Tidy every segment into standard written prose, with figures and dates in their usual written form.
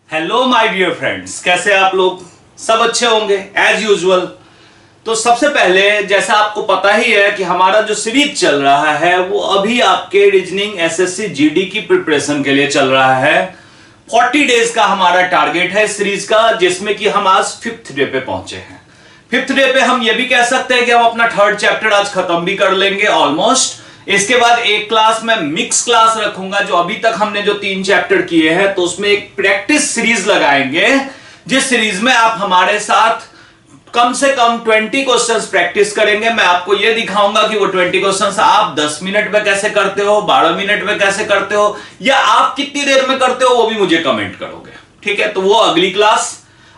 Hello my dear friends, कैसे आप लोग? सब अच्छे होंगे एज यूजुअल। तो सबसे पहले जैसा आपको पता ही है कि हमारा जो सीरीज चल रहा है वो अभी आपके रीजनिंग एसएससी जीडी की प्रिपरेशन के लिए चल रहा है। 40 डेज का हमारा टारगेट है सीरीज का, जिसमें कि हम आज 5th डे पे पहुंचे हैं। 5th डे पे हम ये भी कह सकते हैं कि हम अपना 3rd चैप्टर आज खत्म भी कर लेंगे ऑलमोस्ट। इसके बाद एक क्लास में मिक्स क्लास रखूंगा, जो अभी तक हमने जो 3 चैप्टर किए हैं तो उसमें एक प्रैक्टिस सीरीज लगाएंगे, जिस सीरीज में आप हमारे साथ कम से कम 20 क्वेश्चंस प्रैक्टिस करेंगे। मैं आपको यह दिखाऊंगा कि वो 20 क्वेश्चंस आप 10 मिनट में कैसे करते हो, 12 मिनट में कैसे करते हो, या आप कितनी देर में करते हो वो भी मुझे कमेंट करोगे। ठीक है, तो वो अगली क्लास।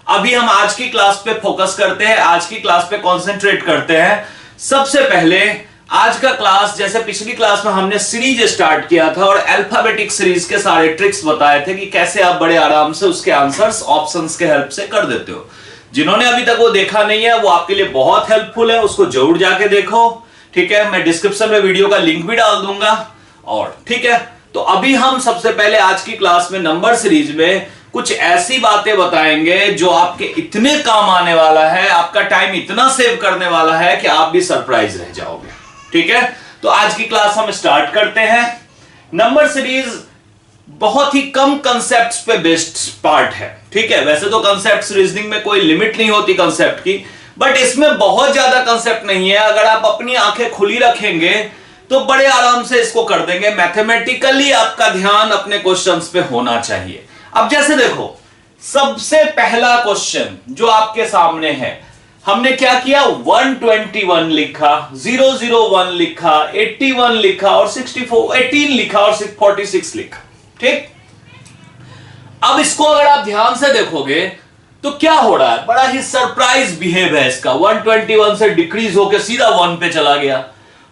अभी हम आज की क्लास पे फोकस करते हैं, आज की क्लास पे कॉन्सेंट्रेट करते हैं। सबसे पहले आज का क्लास, जैसे पिछली क्लास में हमने सीरीज स्टार्ट किया था और अल्फाबेटिक सीरीज के सारे ट्रिक्स बताए थे कि कैसे आप बड़े आराम से उसके आंसर्स ऑप्शंस के हेल्प से कर देते हो। जिन्होंने अभी तक वो देखा नहीं है वो आपके लिए बहुत हेल्पफुल है, उसको जरूर जाके देखो। ठीक है, मैं डिस्क्रिप्शन में वीडियो का लिंक भी डाल दूंगा। और ठीक है, तो अभी हम सबसे पहले आज की क्लास में नंबर सीरीज में कुछ ऐसी बातें बताएंगे जो आपके इतने काम आने वाला है, आपका टाइम इतना सेव करने वाला है कि आप भी सरप्राइज रह जाओगे। ठीक है, तो आज की क्लास हम स्टार्ट करते हैं। नंबर सीरीज बहुत ही कम कंसेप्ट्स पे बेस्ड पार्ट है। ठीक है, वैसे तो कंसेप्ट्स रीजनिंग में कोई लिमिट नहीं होती कंसेप्ट की, बट इसमें बहुत ज्यादा कंसेप्ट नहीं है। अगर आप अपनी आंखें खुली रखेंगे तो बड़े आराम से इसको कर देंगे। मैथमेटिकली आपका ध्यान अपने क्वेश्चंस पे होना चाहिए। अब जैसे देखो, सबसे पहला क्वेश्चन जो आपके सामने है, हमने क्या किया, 121 लिखा, 001 लिखा, 81 लिखा और 18 लिखा और 46 लिखा। ठीक, अब इसको अगर आप ध्यान से देखोगे तो क्या हो रहा है, बड़ा ही सरप्राइज बिहेव है इसका। 121 से डिक्रीज होकर सीधा 1 पे चला गया,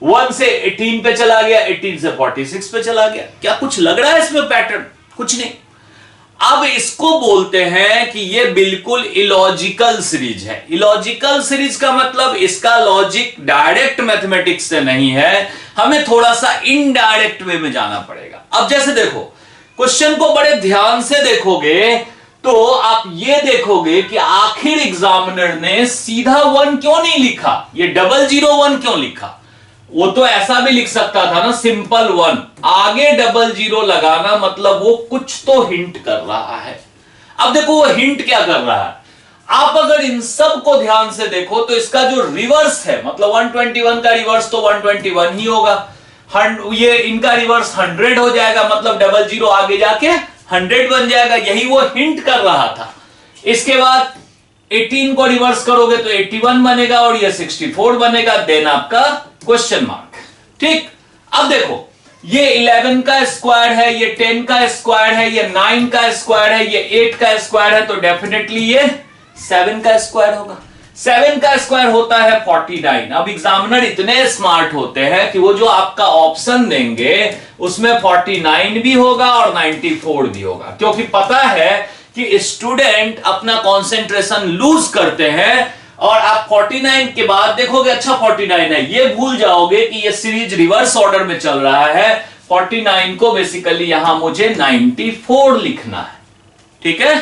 1 से 18 पे चला गया, 18 से 46 पे चला गया। क्या कुछ लग रहा है इसमें पैटर्न? कुछ नहीं। अब इसको बोलते हैं कि ये बिल्कुल इलॉजिकल सीरीज है। इलॉजिकल सीरीज का मतलब इसका लॉजिक डायरेक्ट मैथमेटिक्स से नहीं है, हमें थोड़ा सा इनडायरेक्ट वे में जाना पड़ेगा। अब जैसे देखो, क्वेश्चन को बड़े ध्यान से देखोगे तो आप ये देखोगे कि आखिर एग्जामिनर ने सीधा 1 क्यों नहीं लिखा, ये 001 क्यों लिखा। वो तो ऐसा भी लिख सकता था ना, सिंपल 1, आगे 00 लगाना, मतलब वो कुछ तो हिंट कर रहा है। अब देखो वो हिंट क्या कर रहा है। आप अगर इन सब को ध्यान से देखो तो इसका जो रिवर्स है, मतलब 121 का रिवर्स तो 121 ही होगा, ये इनका रिवर्स 100 हो जाएगा, मतलब 00 आगे जाके 100 बन जाएगा। यही वो हिंट कर रहा था। इसके बाद 18 को रिवर्स करोगे तो 81 बनेगा और ये 64 बनेगा, देन आपका क्वेश्चन मार्क। ठीक, अब देखो ये 11 का स्क्वायर है, ये 10 का स्क्वायर है, ये 9 का स्क्वायर है, ये 8 का स्क्वायर है, तो डेफिनेटली ये 7 का स्क्वायर होगा। 7 का स्क्वायर होता है 49। अब एग्जामिनर इतने स्मार्ट होते हैं कि वो जो आपका ऑप्शन देंगे उसमें 49 भी होगा और 94 भी होगा, क्योंकि पता है कि स्टूडेंट अपना कंसंट्रेशन लूज करते हैं। और आप 49 के बाद देखोगे, अच्छा 49 है, ये भूल जाओगे कि ये सीरीज रिवर्स ऑर्डर में चल रहा है। 49 को बेसिकली यहां मुझे 94 लिखना है। ठीक है,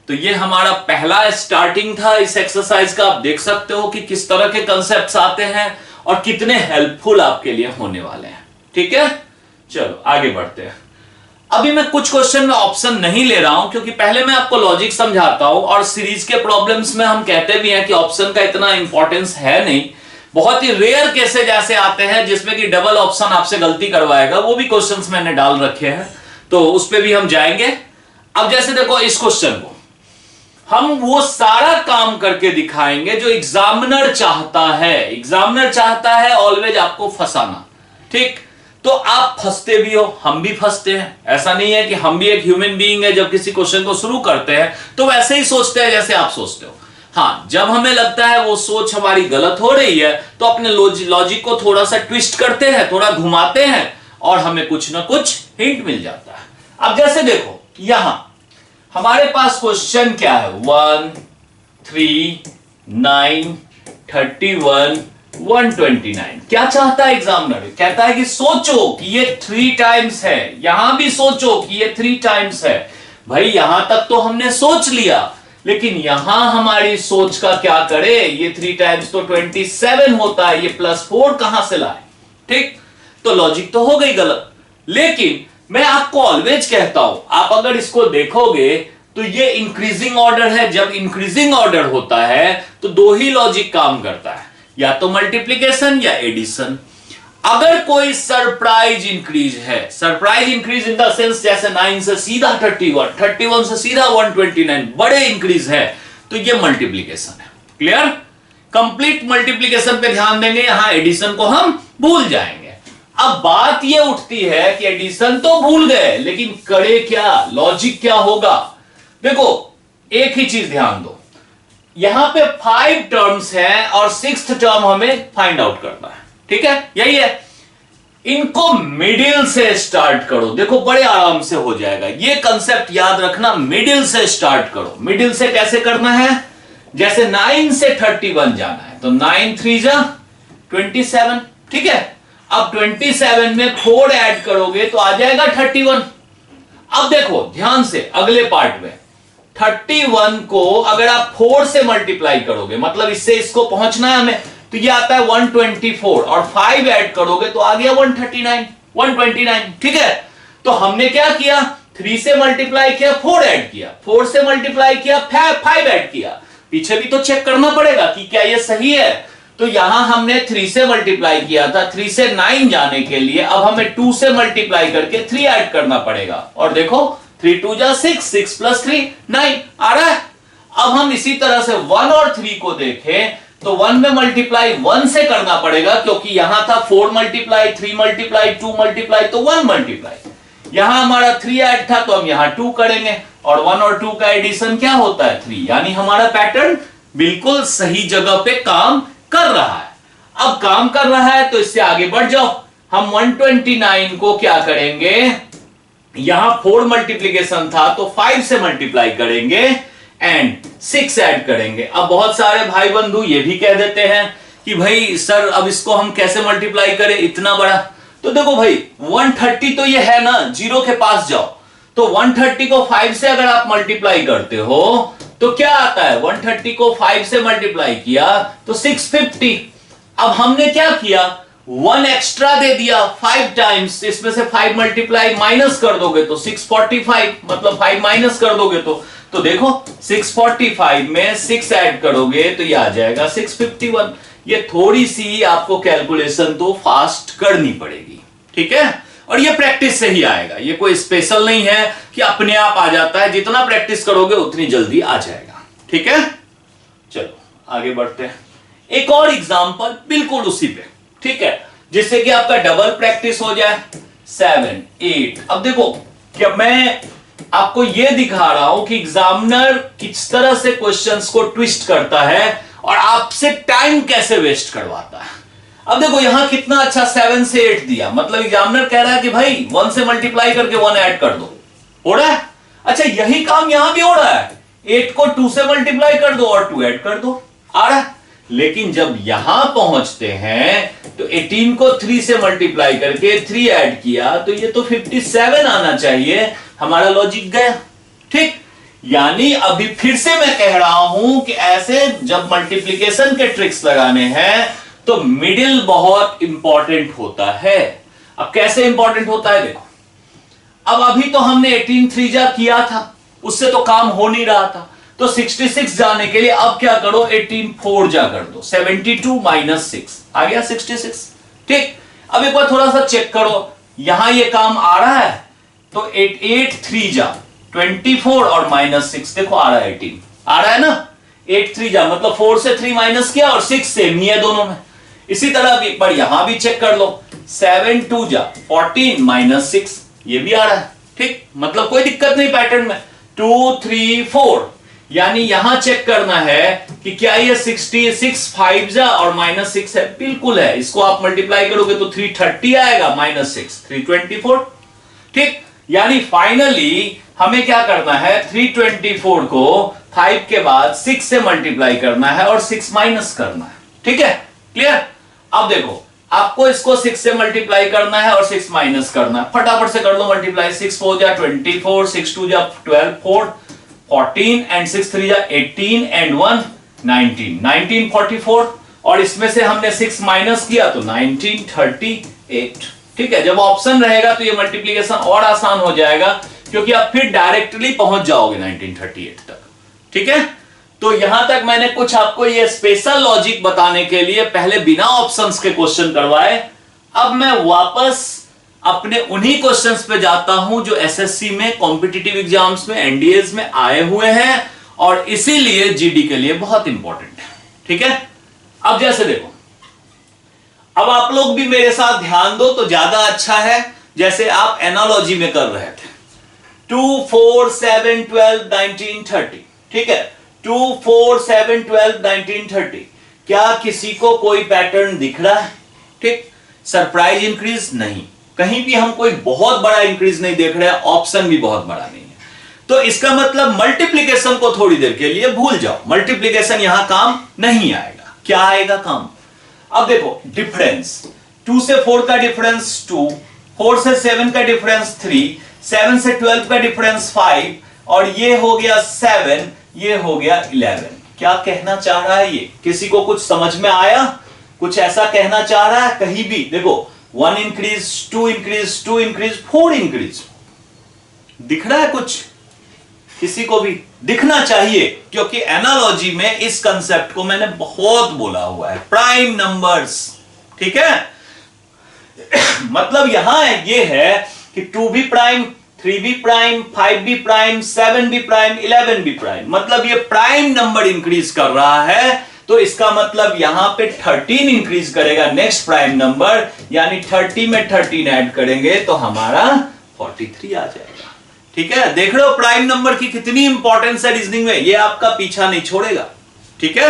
तो ये हमारा पहला स्टार्टिंग था इस एक्सरसाइज का। आप देख सकते हो कि किस तरह के कंसेप्ट्स आते हैं और कितने हेल्पफुल आपके लिए होने वाले हैं। ठीक है, चलो आगे बढ़ते हैं। अभी मैं कुछ क्वेश्चन में ऑप्शन नहीं ले रहा हूं, क्योंकि पहले मैं आपको लॉजिक समझाता हूं। और सीरीज के प्रॉब्लम्स में हम कहते भी हैं कि ऑप्शन का इतना इंपॉर्टेंस है नहीं। बहुत ही रेयर केसेज ऐसे आते हैं जिसमें कि डबल ऑप्शन आपसे गलती करवाएगा, वो भी क्वेश्चंस मैंने डाल रखे हैं, तो उस पर भी हम जाएंगे। अब जैसे देखो, इस क्वेश्चन को हम वो सारा काम करके दिखाएंगे जो एग्जामिनर चाहता है। एग्जामिनर चाहता है ऑलवेज आपको फंसाना। ठीक, तो आप फंसते भी हो, हम भी फंसते हैं। ऐसा नहीं है कि हम भी एक ह्यूमन बीइंग है, जब किसी क्वेश्चन को शुरू करते हैं तो वैसे ही सोचते हैं जैसे आप सोचते हो। हाँ, जब हमें लगता है वो सोच हमारी गलत हो रही है तो अपने लॉजिक को थोड़ा सा ट्विस्ट करते हैं, थोड़ा घुमाते हैं और हमें कुछ ना कुछ हिंट मिल जाता है। अब जैसे देखो, यहां हमारे पास क्वेश्चन क्या है, 1, 3, 9, 31, 129। क्या चाहता है एग्जामिनर? कहता है कि सोचो कि ये 3 टाइम्स है, यहां भी सोचो कि ये 3 टाइम्स है, भाई यहां तक तो हमने सोच लिया, लेकिन यहां हमारी सोच का क्या करे, ये 3 टाइम्स तो 27 होता है, ये +4 कहां से लाए। ठीक, तो लॉजिक तो हो गई गलत। लेकिन मैं आपको ऑलवेज कहता हूं, आप अगर इसको देखोगे तो ये इंक्रीजिंग ऑर्डर है। जब इंक्रीजिंग ऑर्डर होता है तो दो ही लॉजिक काम करता है, या तो मल्टीप्लीकेशन या एडिशन। अगर कोई सरप्राइज इंक्रीज है, surprise increase in the sense जैसे 9 से सीधा 31, 31 से सीधा 129, बड़े इंक्रीज है, तो ये मल्टीप्लीकेशन है। क्लियर? कंप्लीट मल्टीप्लीकेशन पे ध्यान देंगे, यहां एडिशन को हम भूल जाएंगे। अब बात ये उठती है कि एडिशन तो भूल गए, लेकिन करे क्या, लॉजिक क्या होगा। देखो एक ही चीज ध्यान दो, यहां पे 5 टर्म्स हैं और 6th टर्म हमें फाइंड आउट करना है। ठीक है, यही है। इनको मिडिल से स्टार्ट करो, देखो बड़े आराम से हो जाएगा। ये कंसेप्ट याद रखना, मिडिल से स्टार्ट करो। मिडिल से कैसे करना है, जैसे 9 से 31 जाना है तो 9 3 जा 27। ठीक है, अब 27 में 4 ऐड करोगे तो आ जाएगा 31। अब देखो ध्यान से अगले पार्ट में 31 को अगर आप 4 से मल्टीप्लाई करोगे, मतलब इससे इसको पहुंचना है हमें, तो ये आता है 124 और 5 ऐड करोगे तो आ गया 129। ठीक है, तो हमने क्या किया, 3 से मल्टीप्लाई किया, 4 ऐड किया, 4 से मल्टीप्लाई किया, 5 ऐड किया। पीछे भी तो चेक करना पड़ेगा कि क्या ये सही है। तो यहां हमने 3 से मल्टीप्लाई किया था, 3 से 9 जाने के लिए अब हमें 2 से मल्टीप्लाई करके 3 ऐड करना पड़ेगा। और देखो 3 2 जा 6, 6 + 3 9 आ रहा है। अब हम इसी तरह से 1 और 3 को देखें तो 1 में मल्टीप्लाई 1 से करना पड़ेगा, क्योंकि यहां था 4 मल्टीप्लाई 3 मल्टीप्लाई 2 मल्टीप्लाई तो 1 मल्टीप्लाई। यहां हमारा 3 ऐड था तो हम यहां 2 करेंगे, और 1 और 2 का एडिशन क्या होता है 3। यानी हमारा पैटर्न बिल्कुल सही जगह पे काम कर रहा है। अब काम कर रहा है तो इससे आगे बढ़ जाओ। हम 129 को क्या करेंगे, यहां 4 मल्टीप्लीकेशन था तो 5 से मल्टीप्लाई करेंगे एंड 6 ऐड करेंगे। अब बहुत सारे भाई बंधु ये भी कह देते हैं कि भाई सर अब इसको हम कैसे मल्टीप्लाई करें इतना बड़ा। तो देखो भाई 130 तो ये है ना, 0 के पास जाओ तो 130 को 5 से अगर आप मल्टीप्लाई करते हो तो क्या आता है, 130 को 5 से मल्टीप्लाई किया तो 650। अब हमने क्या किया, 1 एक्स्ट्रा दे दिया 5 टाइम्स, इसमें से 5 मल्टीप्लाई माइनस कर दोगे तो 645, मतलब 5 माइनस कर दोगे तो देखो 645 में 6 ऐड करोगे तो ये आ जाएगा 651। ये थोड़ी सी आपको कैलकुलेशन तो फास्ट करनी पड़ेगी। ठीक है, और ये प्रैक्टिस से ही आएगा, ये कोई स्पेशल नहीं है कि अपने आप आ जाता है। जितना प्रैक्टिस करोगे उतनी जल्दी आ जाएगा। ठीक है, चलो आगे बढ़ते हैं। एक और एग्जांपल बिल्कुल उसी पे, ठीक है, जिससे कि आपका डबल प्रैक्टिस हो जाए। 7 8। अब देखो क्या मैं आपको यह दिखा रहा हूं कि एग्जामिनर किस तरह से क्वेश्चंस को ट्विस्ट करता है और आपसे टाइम कैसे वेस्ट करवाता है। अब देखो यहां कितना अच्छा 7 से 8 दिया, मतलब एग्जामिनर कह रहा है कि भाई 1 से मल्टीप्लाई करके 1 ऐड कर दो, हो रहा है। अच्छा यही काम यहां भी हो रहा है, 8 को 2 से मल्टीप्लाई कर दो और 2 ऐड कर दो, आ रहा है। लेकिन जब यहां पहुंचते हैं तो 18 को 3 से मल्टीप्लाई करके 3 ऐड किया तो ये तो 57 आना चाहिए, हमारा लॉजिक गया। ठीक, यानी अभी फिर से मैं कह रहा हूं कि ऐसे जब मल्टीप्लिकेशन के ट्रिक्स लगाने हैं तो मिडिल बहुत इंपॉर्टेंट होता है। अब कैसे इंपॉर्टेंट होता है देखो, अब अभी तो हमने 18 3 जा किया था, उससे तो काम हो नहीं रहा था, तो 66 जाने के लिए अब क्या करो, 18 4 जा कर दो, 72 - 6 आ गया 66। ठीक, अब एक बार थोड़ा सा चेक करो, यहां ये काम आ रहा है तो 8 3 जा 24 और -6 देखो आ रहा है 18, आ रहा है ना। 8 3 जा मतलब 4 से 3 माइनस किया और 6 सेम ही है दोनों में। इसी तरह एक बार यहां भी चेक कर लो, 7 2 जा 14 - 6 ये भी आ रहा है। ठीक, मतलब कोई दिक्कत नहीं पैटर्न में। 2 3 4 यानी यहां चेक करना है कि क्या ये 66 5 जा और -6 है, बिल्कुल है। इसको आप मल्टीप्लाई करोगे तो 330 आएगा, -6 324। ठीक, यानी फाइनली हमें क्या करना है, 324 को 5 के बाद 6 से मल्टीप्लाई करना है और 6 माइनस करना है। ठीक है, क्लियर। अब देखो आपको इसको 6 से मल्टीप्लाई करना है और 6 माइनस करना है। फटाफट से कर लो मल्टीप्लाई। 6 4 जा 24, 6 2 जा 12, 4 14 एंड 6 3 जा 18 एंड 1 19, 1944 और इसमें से हमने 6 माइनस किया तो 1938। ठीक है, जब ऑप्शन रहेगा तो ये मल्टीप्लीकेशन और आसान हो जाएगा क्योंकि आप फिर डायरेक्टली पहुंच जाओगे 1938 तक। ठीक है, तो यहां तक मैंने कुछ आपको ये स्पेशल लॉजिक बताने के लिए पहले बिना ऑप्शंस के क्वेश्चन करवाए। अब मैं वापस अपने उन्हीं क्वेश्चंस पे जाता हूं जो एसएससी में, कॉम्पिटिटिव एग्जाम्स में, एनडीएस में आए हुए हैं और इसीलिए जीडी के लिए बहुत इंपॉर्टेंट है। ठीक है, अब जैसे देखो, अब आप लोग भी मेरे साथ ध्यान दो तो ज्यादा अच्छा है। जैसे आप एनालॉजी में कर रहे थे 2 4 7 12 19 30। ठीक है, 2 4 7 12 19 30। क्या किसी को कोई पैटर्न दिख रहा है? ठीक, सरप्राइज इंक्रीज नहीं, कहीं भी हम कोई बहुत बड़ा इंक्रीज नहीं देख रहे हैं, ऑप्शन भी बहुत बड़ा नहीं है। तो इसका मतलब मल्टीप्लीकेशन को थोड़ी देर के लिए भूल जाओ, मल्टीप्लीकेशन यहां काम नहीं आएगा। क्या आएगा काम? अब देखो डिफरेंस, 2 से 4 का डिफरेंस 2, 4 से 7 का डिफरेंस 3, 7 से 12 का डिफरेंस 5 और ये हो गया 7, ये हो गया 11। क्या कहना चाह रहा है ये? किसी को कुछ समझ में आया? कुछ ऐसा कहना चाह रहा है? कहीं भी देखो 1 इंक्रीज, 2 इंक्रीज, 2 इंक्रीज, 4 इंक्रीज, दिख रहा है कुछ? किसी को भी दिखना चाहिए क्योंकि एनालॉजी में इस कंसेप्ट को मैंने बहुत बोला हुआ है, प्राइम नंबर्स। ठीक है, मतलब यहां ये है कि 2 भी प्राइम, 3 भी प्राइम, 5 भी प्राइम, 7 भी प्राइम, 11 भी प्राइम, मतलब ये प्राइम नंबर इंक्रीज कर रहा है। तो इसका मतलब यहां पे 13 इंक्रीज करेगा नेक्स्ट प्राइम नंबर, यानी 30 में 13 ऐड करेंगे तो हमारा 43 आ जाएगा। ठीक है, देख रहे हो प्राइम नंबर की कितनी इंपॉर्टेंस है रीजनिंग में, ये आपका पीछा नहीं छोड़ेगा। ठीक है,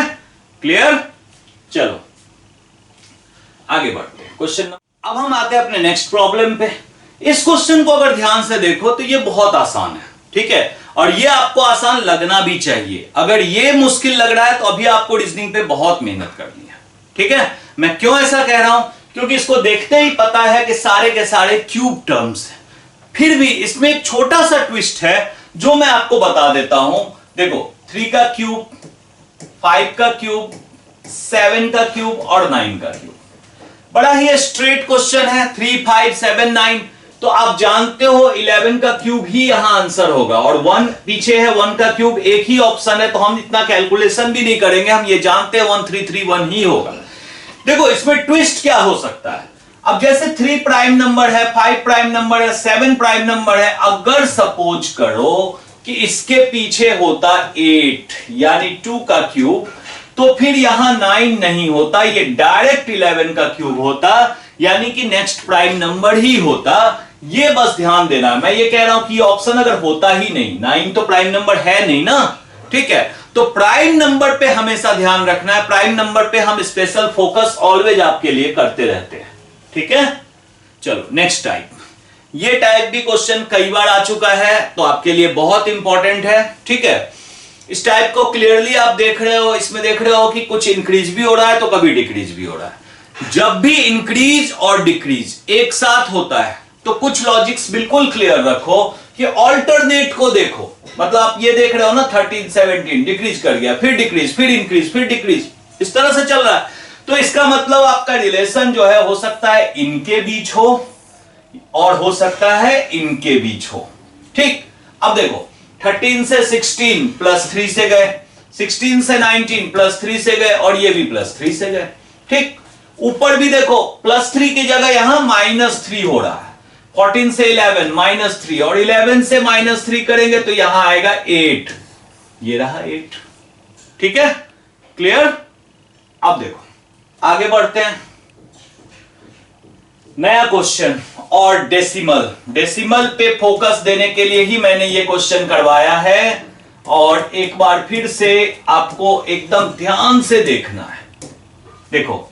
क्लियर? चलो आगे बढ़ते हैं क्वेश्चन। अब हम आते हैं अपने नेक्स्ट प्रॉब्लम पे। इस क्वेश्चन को अगर ध्यान से देखो तो ये बहुत आसान है। ठीक है, और ये आपको आसान लगना भी चाहिए। अगर ये मुश्किल लग रहा है तो अभी आपको रीजनिंग पे बहुत मेहनत करनी है। ठीक है, मैं क्यों ऐसा कह रहा हूं? क्योंकि इसको देखते ही पता है कि सारे के सारे क्यूब टर्म्स हैं। फिर भी इसमें एक छोटा सा ट्विस्ट है जो मैं आपको बता देता हूं। देखो 3 का क्यूब, 5 का क्यूब, 7 का क्यूब और 9 का क्यूब। बड़ा ही स्ट्रेट क्वेश्चन है, 3 5 7 9। तो आप जानते हो 11 का क्यूब ही यहां आंसर होगा और 1 पीछे है, 1 का क्यूब एक ही ऑप्शन है, तो हम इतना कैलकुलेशन भी नहीं करेंगे, हम ये जानते हैं 1 3 3 1 ही होगा। देखो इसमें ट्विस्ट क्या हो सकता है? अब जैसे 3 प्राइम नंबर है, 5 प्राइम नंबर है, 7 प्राइम नंबर है, अगर सपोज करो कि इसके पीछे होता 8 यानी 2 का क्यूब, तो फिर यहां 9 नहीं होता, ये डायरेक्ट 11 का क्यूब होता, यानी कि नेक्स्ट प्राइम नंबर ही होता। ये बस ध्यान देना, मैं ये कह रहा हूं कि ऑप्शन अगर होता ही नहीं, 9 तो प्राइम नंबर है नहीं ना। ठीक है, तो प्राइम नंबर पे हमेशा ध्यान रखना है, प्राइम नंबर पे हम स्पेशल फोकस ऑलवेज आपके लिए करते रहते हैं। ठीक है, चलो नेक्स्ट टाइप। ये टाइप भी क्वेश्चन कई बार आ चुका है तो आपके लिए बहुत इंपॉर्टेंट है। ठीक है, इस टाइप को क्लियरली आप देख रहे हो, इसमें देख रहे हो कि कुछ इंक्रीज भी हो रहा है तो कभी डिक्रीज भी हो रहा है। जब भी इंक्रीज और डिक्रीज एक साथ होता है तो कुछ लॉजिक्स बिल्कुल क्लियर रखो कि ऑल्टरनेट को देखो। मतलब आप ये देख रहे हो ना 13 17 डिक्रीज कर गया, फिर डिक्रीज, फिर इंक्रीज, फिर डिक्रीज, इस तरह से चल रहा है। तो इसका मतलब आपका रिलेशन जो है हो सकता है इनके बीच हो और हो सकता है इनके बीच हो। ठीक, अब देखो 13 से 16 प्लस 3 से गए, 16 से 19 प्लस 3 से गए और ये भी प्लस 3 से गए। ठीक, ऊपर भी देखो प्लस 3 की जगह यहां -3 हो रहा है, 14 से 11 -3 और 11 से -3 करेंगे तो यहां आएगा 8, ये रहा 8। ठीक है, क्लियर? अब देखो आगे बढ़ते हैं, नया क्वेश्चन और डेसिमल। डेसिमल पे फोकस देने के लिए ही मैंने ये क्वेश्चन करवाया है और एक बार फिर से आपको एकदम ध्यान से देखना है। देखो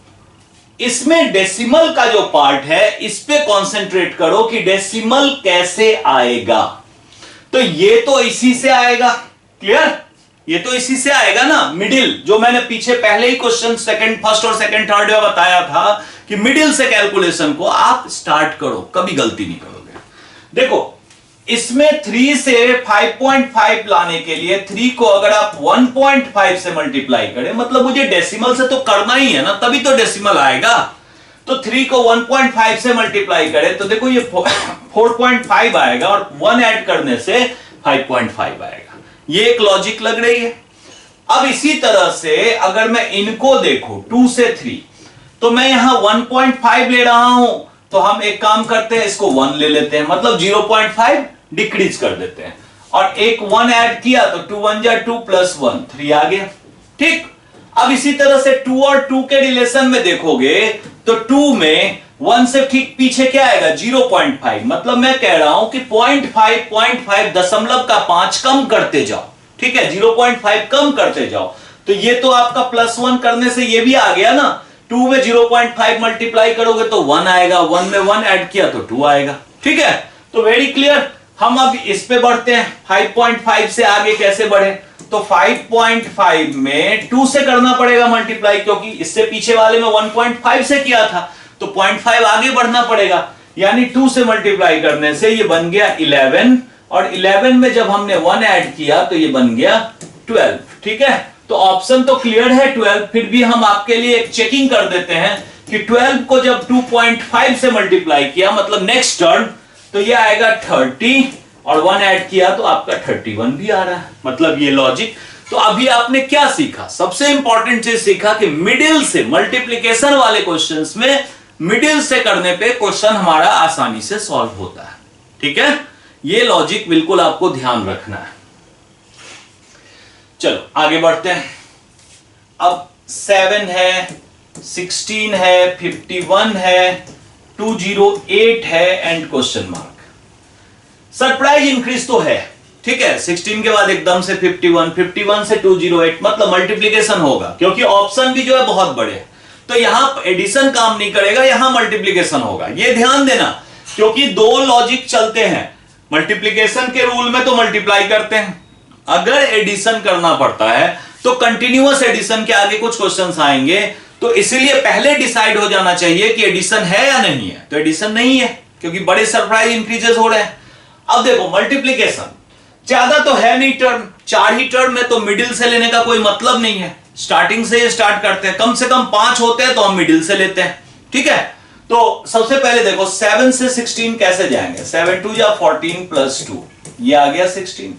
इसमें डेसिमल का जो पार्ट है इस पे कंसंट्रेट करो कि डेसिमल कैसे आएगा। तो ये तो इसी से आएगा, क्लियर? ये तो इसी से आएगा ना, मिडिल, जो मैंने पीछे पहले ही क्वेश्चन फर्स्ट और सेकंड थर्ड में बताया था कि मिडिल से कैलकुलेशन को आप स्टार्ट करो, कभी गलती नहीं करोगे। देखो इसमें 3 से 5.5 लाने के लिए 3 को अगर आप 1.5 से मल्टीप्लाई करें, मतलब मुझे डेसिमल से तो करना ही है ना, तभी तो डेसिमल आएगा। तो 3 को 1.5 से मल्टीप्लाई करें तो देखो ये 4.5 आएगा और 1 ऐड करने से 5.5 आएगा। ये एक लॉजिक लग रही है। अब इसी तरह से अगर मैं इनको देखूं 2 से 3, तो मैं यहां 1.5 ले रहा हूं, तो हम एक काम करते हैं, इसको 1 ले लेते हैं, मतलब 0.5 डिक्रीज कर देते हैं, और एक 1 ऐड किया तो 2 1 जा 2 प्लस 1 3 आ गया। ठीक, अब इसी तरह से 2 और 2 के रिलेशन में देखोगे तो 2 में 1 से ठीक पीछे क्या आएगा 0.5, मतलब मैं कह रहा हूं कि 0.5 दशमलव का 5 कम करते जाओ। ठीक है, 0.5 कम करते जाओ, तो ये तो आपका +1 करने से ये भी आ गया ना। 2 में 0.5 मल्टीप्लाई करोगे तो 1 आएगा, 1 में 1 ऐड किया तो 2 आएगा। ठीक है, तो वेरी क्लियर। हम अब इस पे बढ़ते हैं, 5.5 से आगे कैसे बढ़े, तो 5.5 में 2 से करना पड़ेगा मल्टीप्लाई, क्योंकि इससे पीछे वाले में 1.5 से किया था, तो 0.5 आगे बढ़ना पड़ेगा, यानी 2 से मल्टीप्लाई करने से ये बन गया 11, और 11 में जब हमने 1 ऐड किया तो ये बन गया 12। ठीक है, तो ऑप्शन तो क्लियर है 12, फिर भी हम आपके लिए एक चेकिंग कर देते हैं कि 12 को जब 2.5 से मल्टीप्लाई किया, मतलब नेक्स्ट टर्म, तो ये आएगा 30, और 1 ऐड किया तो आपका 31 भी आ रहा है, मतलब ये लॉजिक। तो अभी आपने क्या सीखा, सबसे इंपॉर्टेंट चीज सीखा कि मिडिल से मल्टीप्लिकेशन वाले क्वेश्चंस में मिडिल से करने पे क्वेश्चन हमारा आसानी से सॉल्व होता है। ठीक है, ये लॉजिक बिल्कुल आपको ध्यान रखना है। चलो आगे बढ़ते हैं। अब 7 है, 16 है, 51 है, 208 है and question mark. Surprise increase तो है, ठीक है, 16 के बाद एकदम से 51, 51 से 208, मतलब मल्टीप्लिकेशन होगा, क्योंकि ऑप्शन भी जो है बहुत बड़े हैं, तो यहां एडिशन काम नहीं करेगा, यहां मल्टीप्लिकेशन होगा। ये ध्यान देना, क्योंकि 2 लॉजिक चलते हैं। मल्टीप्लिकेशन के रूल में तो मल्टीप्लाई करते हैं, अगर एडिशन करना पड़ता है तो कंटिन्यूअस एडिशन के आगे कुछ क्वेश्चंस आएंगे, तो इसलिए पहले डिसाइड हो जाना चाहिए कि एडिशन है या नहीं है। तो एडिशन नहीं है, क्योंकि बड़े सरप्राइज इंक्रीजेस हो रहे हैं। अब देखो मल्टीप्लिकेशन ज्यादा तो है नहीं टर्म, 4 ही टर्म है, तो मिडिल से लेने का कोई मतलब नहीं है, स्टार्टिंग से स्टार्ट करते हैं। कम से कम 5 होते हैं तो हम मिडिल से लेते हैं। ठीक है, तो सबसे पहले देखो 7 से 16 कैसे जाएंगे, 7 2 जा 14 प्लस 2, ये आ गया 16।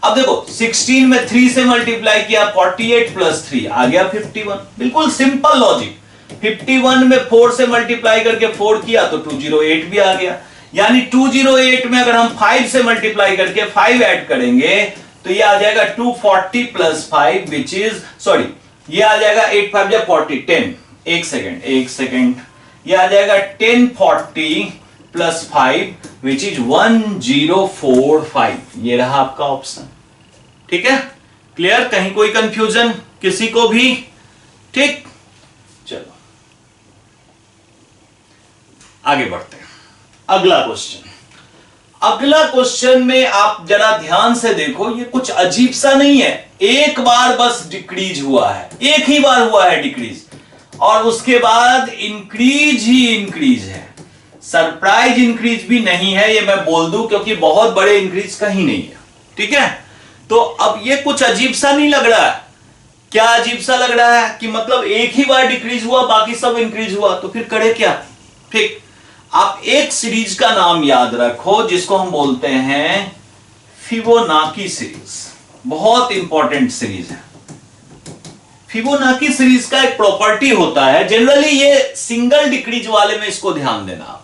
अब देखो 16 में 3 से मल्टीप्लाई किया, 48 प्लस 3 आ गया 51। बिल्कुल सिंपल लॉजिक। 51 में 4 से मल्टीप्लाई करके 4 किया तो 208 भी आ गया, यानी 208 में अगर हम 5 से मल्टीप्लाई करके 5 ऐड करेंगे तो ये आ जाएगा 240 प्लस 5 विच इज, सॉरी, ये आ जाएगा 8 5 जा 40, 10, एक सेकेंड, ये आ जाएगा 1040 प्लस 5 विच इज 1045। ये रहा आपका ऑप्शन। ठीक है, क्लियर, कहीं कोई कंफ्यूजन किसी को भी? ठीक, चलो आगे बढ़ते हैं। अगला क्वेश्चन में आप जरा ध्यान से देखो, ये कुछ अजीब सा नहीं है, एक बार बस डिक्रीज हुआ है, एक ही बार हुआ है डिक्रीज, और उसके बाद इंक्रीज ही इंक्रीज है। सरप्राइज इंक्रीज भी नहीं है, ये मैं बोल दूं, क्योंकि बहुत बड़े इंक्रीज कहीं नहीं है। ठीक है, तो अब ये कुछ अजीब सा नहीं लग रहा है। क्या अजीब सा लग रहा है कि मतलब एक ही बार डिक्रीज हुआ, बाकी सब इंक्रीज हुआ, तो फिर करे क्या? ठीक, आप एक सीरीज का नाम याद रखो जिसको हम बोलते हैं फिबोनाची सीरीज। बहुत इंपॉर्टेंट सीरीज है। फिबोनाची सीरीज का एक प्रॉपर्टी होता है, जनरली ये सिंगल डिक्रीज वाले में इसको ध्यान देना।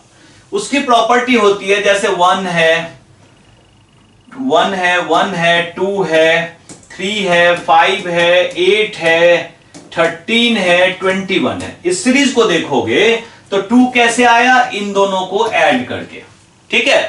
उसकी प्रॉपर्टी होती है जैसे 1 है, 1 है, 1 है, 2 है, 3 है, 5 है, 8 है, 13 है, 21 है। इस सीरीज को देखोगे तो 2 कैसे आया, इन दोनों को ऐड करके। ठीक है,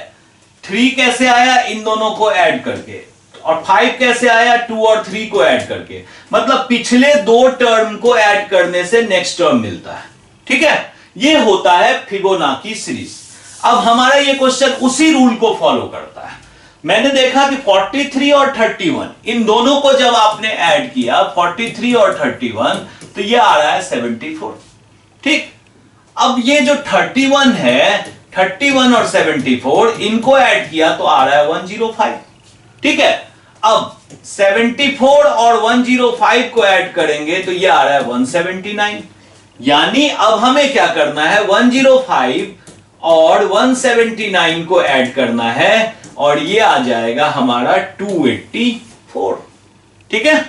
3 कैसे आया, इन दोनों को ऐड करके, और 5 कैसे आया, 2 और 3 को ऐड करके। मतलब पिछले 2 टर्म को ऐड करने से नेक्स्ट टर्म मिलता है। ठीक है, ये होता है फिबोनाची सीरीज। अब हमारा ये क्वेश्चन उसी रूल को फॉलो करता है। मैंने देखा कि 43 और 31 इन दोनों को जब आपने ऐड किया 43 और 31 तो ये आ रहा है 74। ठीक, अब ये जो 31 है, 31 और 74 इनको ऐड किया तो आ रहा है 105। ठीक है, अब 74 और 105 को ऐड करेंगे तो ये आ रहा है 179। यानी अब हमें क्या करना है, 105 और 179 को ऐड करना है और ये आ जाएगा हमारा 284। ठीक है,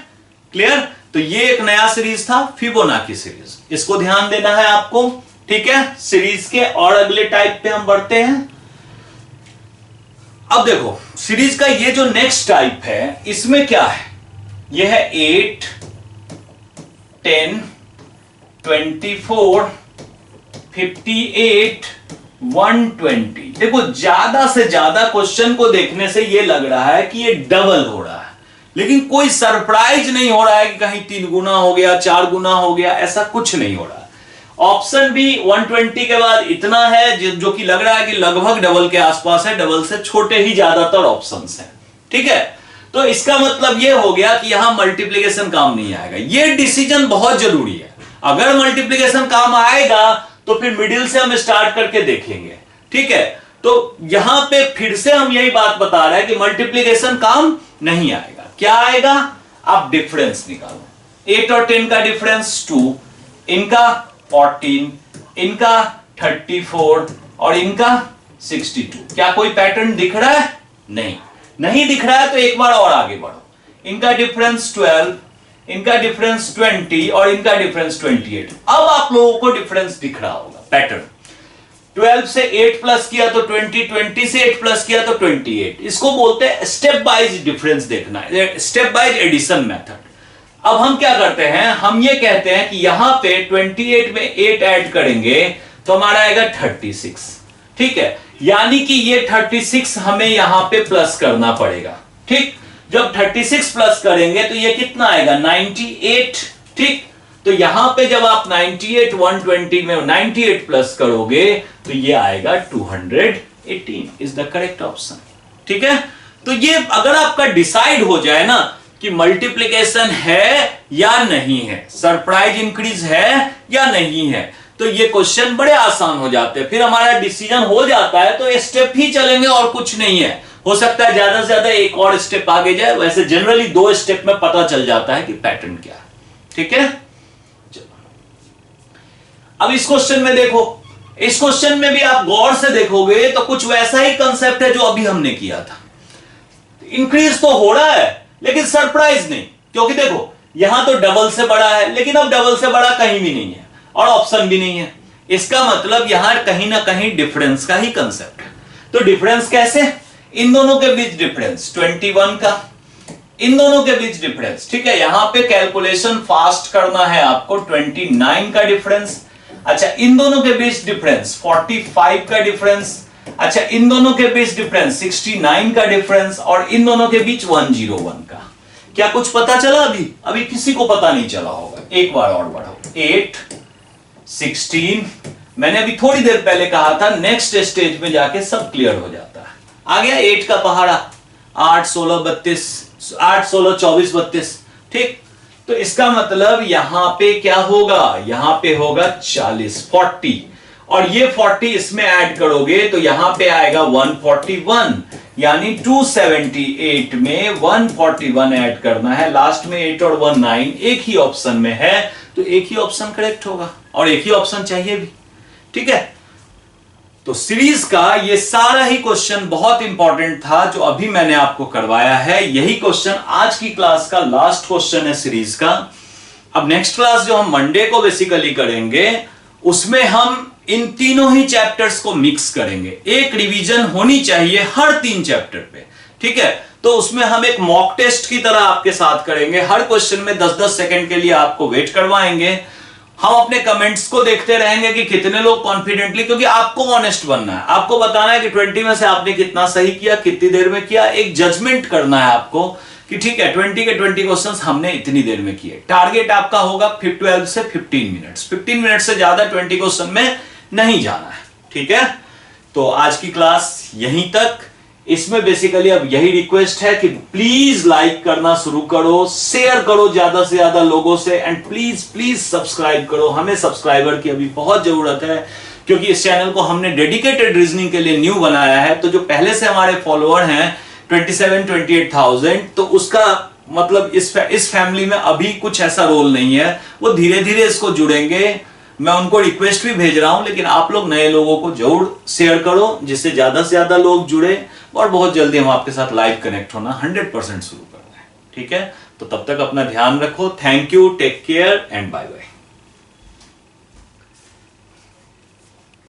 क्लियर। तो ये एक नया सीरीज था, फिबोनाची सीरीज, इसको ध्यान देना है आपको। ठीक है, सीरीज के और अगले टाइप पे हम बढ़ते हैं। अब देखो सीरीज का ये जो नेक्स्ट टाइप है इसमें क्या है, यह है 8, 10, 24, 58, 120। देखो ज्यादा से ज्यादा क्वेश्चन को देखने से यह लग रहा है कि ये डबल हो रहा है, लेकिन कोई सरप्राइज नहीं हो रहा है कि कहीं 3 गुना हो गया, 4 गुना हो गया, ऐसा कुछ नहीं हो रहा है। ऑप्शन भी 120 के बाद इतना है जो कि लग रहा है कि लगभग डबल के आसपास है, डबल से छोटे ही ज्यादातर ऑप्शंस हैं। ठीक है, तो इसका मतलब यह हो गया कि यहां मल्टीप्लिकेशन काम नहीं आएगा। यह डिसीजन बहुत जरूरी है। अगर मल्टीप्लिकेशन काम आएगा तो फिर मिडिल से हम स्टार्ट करके देखेंगे। ठीक है, तो यहां पे फिर से हम यही बात बता रहे हैं कि मल्टीप्लिकेशन काम नहीं आएगा। क्या आएगा, आप डिफरेंस निकालो। 8 और 10 का डिफरेंस 2, इनका 14, इनका 34 और इनका 62। क्या कोई पैटर्न दिख रहा है? नहीं दिख रहा है तो एक बार और आगे बढ़ो। इनका डिफरेंस 12, इनका डिफरेंस 20 और इनका डिफरेंस 28। अब आप लोगों को डिफरेंस दिख रहा होगा, पैटर्न। 12 से 8 प्लस किया तो 20, 20 से 8 प्लस किया तो 28। इसको बोलते हैं स्टेप वाइज डिफरेंस देखना है, स्टेप वाइज एडिशन मेथड। अब हम क्या करते हैं, हम ये कहते हैं कि यहां पे 28 में 8 ऐड करेंगे तो हमारा आएगा 36। ठीक है, यानी कि ये 36 हमें यहां पे प्लस करना पड़ेगा। ठीक, जब 36 प्लस करेंगे तो ये कितना आएगा, 98। ठीक, तो यहां पे जब आप 98 120 में 98 प्लस करोगे तो ये आएगा 218 इज द करेक्ट ऑप्शन। ठीक है, तो ये अगर आपका डिसाइड हो जाए ना कि मल्टीप्लिकेशन है या नहीं है, सरप्राइज इंक्रीज है या नहीं है, तो ये क्वेश्चन बड़े आसान हो जाते हैं। फिर हमारा डिसीजन हो जाता है तो स्टेप ही चलेंगे और कुछ नहीं है। हो सकता है ज्यादा से ज्यादा एक और स्टेप आगे जाए, वैसे जनरली 2 स्टेप में पता चल जाता है कि पैटर्न क्या है। ठीक है, अब इस क्वेश्चन में देखो, इस क्वेश्चन में भी आप गौर से देखोगे तो कुछ वैसा ही कंसेप्ट है जो अभी हमने किया था। इंक्रीज तो हो रहा है लेकिन सरप्राइज नहीं, क्योंकि देखो यहां तो डबल से बड़ा है लेकिन अब डबल से बड़ा कहीं भी नहीं है और ऑप्शन भी नहीं है। इसका मतलब यहां कहीं ना कहीं डिफरेंस का ही कंसेप्ट है। तो डिफरेंस कैसे, इन दोनों के बीच डिफरेंस 21 का, इन दोनों के बीच डिफरेंस। ठीक है, यहां पे कैलकुलेशन फास्ट करना है आपको, 29 का डिफरेंस। अच्छा, इन दोनों के बीच डिफरेंस 45 का डिफरेंस। अच्छा, इन दोनों के बीच डिफरेंस 69 का डिफरेंस और इन दोनों के बीच 101 का। क्या कुछ पता चला? अभी किसी को पता नहीं चला होगा। एक बार और बढ़ाओ, 8, 16। मैंने अभी थोड़ी देर पहले कहा था नेक्स्ट स्टेज में जाके सब क्लियर हो जाता है। आ गया 8 का पहाड़ा, 8, 16, 32, 8, 16, 24, 32। ठीक, तो इसका मतलब यहां पे क्या होगा, यहां पे होगा 40, 40 और ये 40 इसमें ऐड करोगे तो यहां पे आएगा 141, यानी 278 में 141 ऐड करना है। लास्ट में 8 और 1 9 एक ही ऑप्शन में है तो एक ही ऑप्शन करेक्ट होगा और एक ही ऑप्शन चाहिए भी। ठीक है, तो सीरीज का ये सारा ही क्वेश्चन बहुत इंपॉर्टेंट था जो अभी मैंने आपको करवाया है। यही क्वेश्चन आज की क्लास का लास्ट क्वेश्चन है सीरीज का। अब नेक्स्ट क्लास जो हम मंडे को बेसिकली करेंगे उसमें हम इन तीनों ही चैप्टर्स को मिक्स करेंगे। एक रिवीजन होनी चाहिए हर 3 चैप्टर पे। ठीक है, तो उसमें हम एक मॉक टेस्ट की तरह आपके साथ करेंगे। हर क्वेश्चन में 10-10 सेकंड के लिए आपको वेट करवाएंगे। हम अपने कमेंट्स को देखते रहेंगे कि कितने लोग कॉन्फिडेंटली, क्योंकि आपको ऑनेस्ट बनना है, आपको बताना है कि 20 में से आपने कितना सही किया, कितनी देर में किया। एक जजमेंट करना है आपको कि ठीक है 20 के 20 क्वेश्चंस हमने इतनी देर में किए। टारगेट आपका होगा 12 से 15 मिनट्स। 15 मिनट से ज्यादा 20 क्वेश्चन में नहीं जाना है। ठीक है, तो आज की क्लास यहीं तक। इसमें बेसिकली अब यही रिक्वेस्ट है कि प्लीज लाइक करना शुरू करो, शेयर करो ज्यादा से ज्यादा लोगों से, एंड प्लीज प्लीज सब्सक्राइब करो। हमें सब्सक्राइबर की अभी बहुत जरूरत है, क्योंकि इस चैनल को हमने डेडिकेटेड रीजनिंग के लिए न्यू बनाया है। तो जो पहले से हमारे फॉलोअर हैं 27-28,000, तो उसका मतलब इस फैमिली में अभी कुछ ऐसा रोल नहीं है, वो धीरे धीरे इसको जुड़ेंगे। मैं उनको रिक्वेस्ट भी भेज रहा हूं, लेकिन आप लोग नए लोगों को जरूर शेयर करो, जिससे ज्यादा से ज्यादा लोग जुड़े, और बहुत जल्दी हम आपके साथ लाइव कनेक्ट होना 100% शुरू कर रहे हैं। ठीक है, तो तब तक अपना ध्यान रखो। Thank you, take care and bye bye.